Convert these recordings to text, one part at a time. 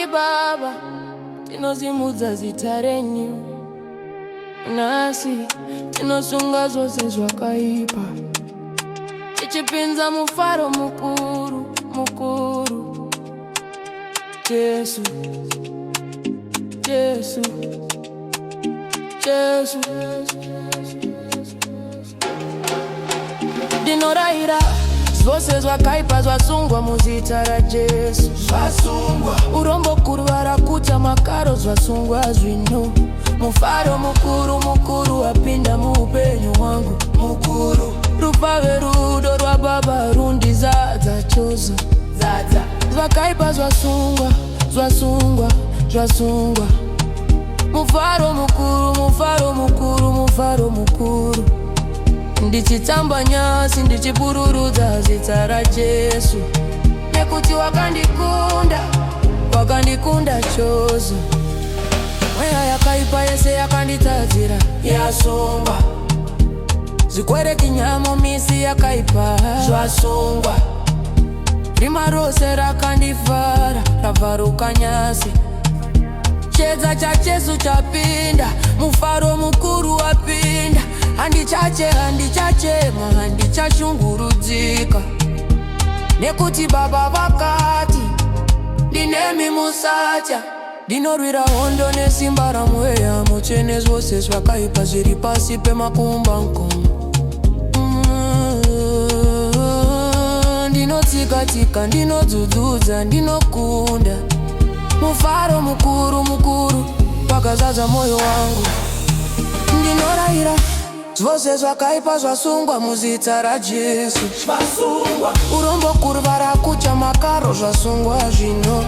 kwamuri Baba, tinozimudza zita renyu, nasi tinosunga zvose zvakaipa, tichipinza mufaro mukuru mukuru. Jesu, Jesu, Jesu, ndinorayira zvose zvakaipa zvasungwa muzita raJesu. Zvasungwa Urombo kuru varakuta makaro zvasungwa zvino. Mufaro mukuru mukuru wapinda muupenyu hwangu mukuru. Rupave rudo rwa Baba rundizadza chose. Zvakaipa zvasungwa, zvasungwa, zvasungwa. Mufaro mukuru, mufaro mukuru, mufaro mukuru. Ndichitsamba nyasi, ndichipururudza zita raJesu. Nekuti wakandikunda, wakandikunda chose. Mweya yakaipa yese yakanditadzira Yasungwa zvikwereti nyamo misi yakaipa zvasungwa. Rima rose rakandifara ravharuka nyasi. Chedza chaJesu chapinda, mufaro mukuru wapinda. Handichachema, handichashungurudzika. Nekuti Baba vakati ndinemi musacha. Ndinorwira hondo nesimba ramweya mutsvene, zvose zvakaipa zviri pasi pemakumbankomo. Ndinotsika-tsika, ndinodzudzudza, ndinokunda. Mufaro mukuru mukuru wakazadza moyo wangu. Ndinorayira zvose zvakaipa zvasungwa muzita raJesu. Zvasungwa Urombo kuru varakucha makaro zvasungwa zvino.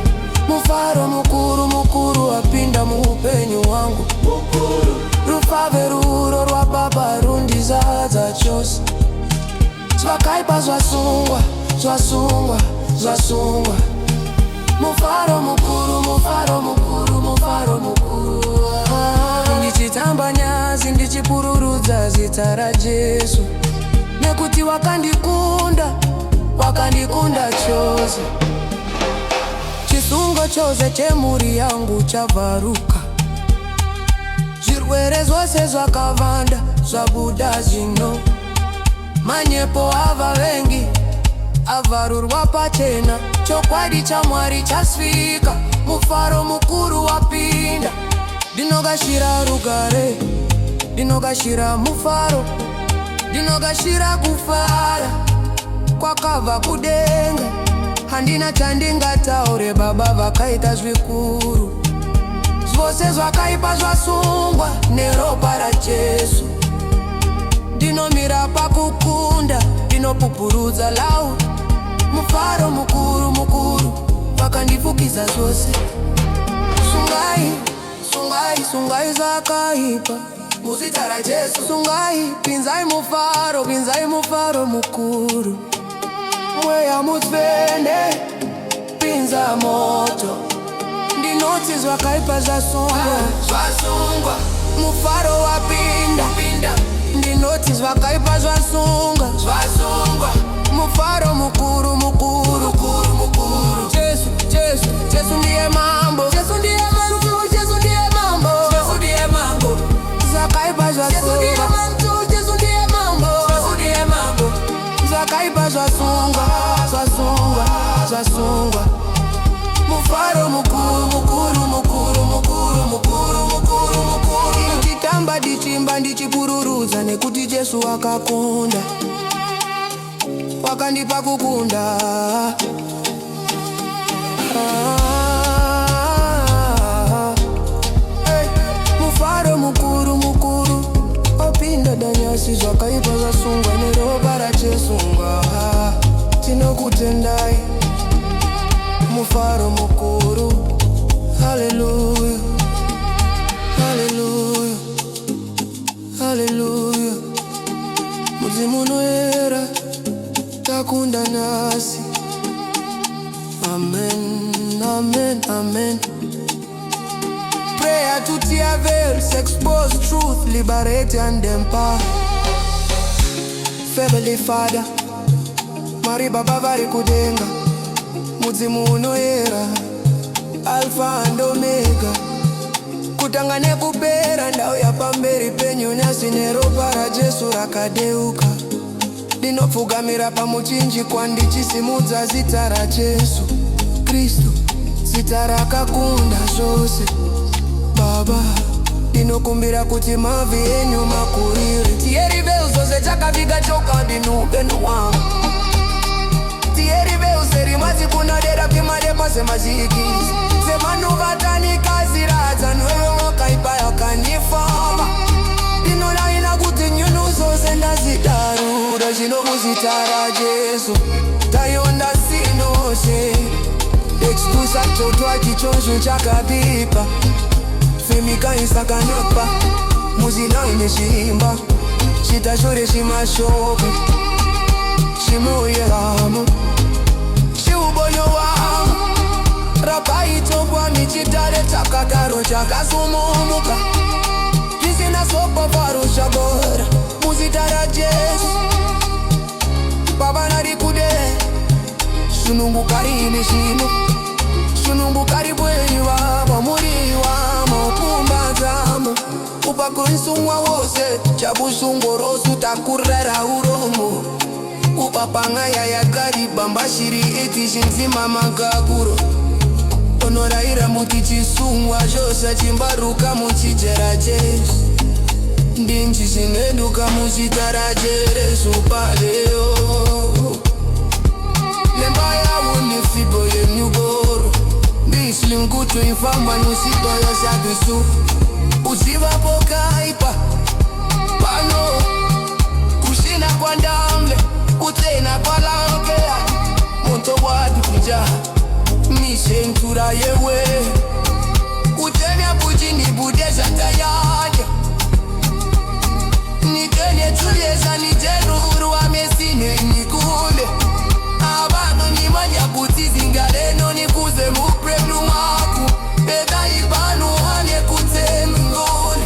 Mufaro mukuru mukuru wapinda muupenyu hwangu mukuru. Rupave ruro rwa Baba rundizadza chose. Zvakaipa zvasungwa, zvasungwa, zvasungwa. Mufaro mukuru, mufaro mukuru, mufaro mukuru. Ndichitsamba nyasi, ndichipururudza zita raJesu. Nekuti wakandikunda, wakandikunda chose. Chisungo chose chemhuri yangu chavharuka. Zvirwere zvose zvakavanda zvabuda zvino. Manyepo avavengi avharurwa pachena. Chokwadi chaMwari chasvika, mufaro mukuru wapinda. Ndinogashira rugare, ndinogashira mufaro, ndinogashira kufara kwakabva kudenga. Handina chandingataure, Baba vakaita zvikuru. Zvose zvakaipa zvasungwa neropa raJesu. Ndinomira pakukunda, ndinopupurudza lau. Mufaro mukuru mukuru wakandifukidza zvose. Sungai, sungai, sungai zvakaipa Muzita raJesu. Sungai, pinzai mufaro, pinzai mufaro mukuru. Mweya mutsvene, pinza moto. Ndinoti zvakaipa zvasungwa, Zvasungwa mufaro wapinda. Ndinoti zvakaipa zvasungwa, Zvasungwa mufaro mukuru mukuru. mukuru mukuru. Jesu, Jesu, Jesu ndiye mambo. Jesu ndiye mambo, Jesu ndiye mambo. Jesu ndiye mambo. Zvakaipa zvasungwa, Jesu ndiye mambo. Jesu ndiye mambo. Zvakaipa zvasungwa, zvasungwa, zvasungwa. Mufaro mukuru mukuru mukuru mukuru mukuru mukuru mukuru. Ndichitamba ndichimba ndichipururudza nekuti Jesu wakakunda, wakandipa kukunda. Mufaro mukuru mukuru wapinda danyasi. Zvakaipa zvasungwa neropa raJesu. Tinokutendai mufaro mukuru. Haleluya, haleluya, haleluya. Muzimu unoyera takunda nasi. Amen, amen, amen. Prayer to tear veils, expose truth, liberate and empower. Heavenly Father, Mari Baba vari kudenga. Muzimu unoyera Alpha and Omega, kutanga nekupera, ndau ya pamberi penyu nyasi neropa ra Jesu rakadeuka. Ndinopfugamira pamuchinji kwandichisimudza zita ra Jesu Kristu, zita rakakunda zvose. Baba, ndinokumbira kuti mavhi enyu makurire. Tieri veu zose chakaviga choka ndinupenyu wangu. Tieri veu seri mazi kunadera kimade pase mazikisi. Semanu vatani kaziradza nwewe wakaipa yakanifamba. Ndinolaina kuti nyunu zose ndazidarura zvino muzita ra Jesu. Tayonda sinoshe excusa chotwa chichonzvo chakabipa. Femika isakanapa muzina ine shimba. Chitashore shimashoko shimoyeramu shiubonyo wamu. Rapa itopwa michitare chakadaro chakasumumuka. Kisina sopo faro shabora muzita ra Jesu. Baba narikude sunungukari ine shimo. Sunungukari bweyiwa bamuriwa mokumbazamo. Upakunsungwa wose chabusungorosu takurera uromo. Upapanga yaya gari bambashiri eti shinzima magaguro. Onoraira mutichisungwa zhosa chimbaruka muchijera Jesu. Ndinji zineduka muzita ra Jesu paleo. Lemba yawo nefibo yenyugoro. Ndislingutu infamba nusipo yosabisu. Uziva pokaipa pano kushina kwa ndamle kutena kwa lankea. Monto wadi kuja mishentura yewe kutemya bujini budesha tayanya. Nitenye tulieza niteruru wa mesine nikule. Abano ni manya butizi ngaleno nikuze mupremnu maku. Beda ibanu hane kutenu ngone.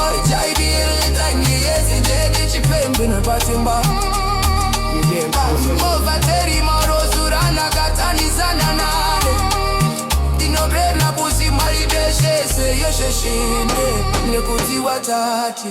Oichaibiri tangi yezi ndege chipembe na patimba. Ovateri marozurana katani sana nane. Dinobrena busi marideshese yesheshine nekutiwa tati.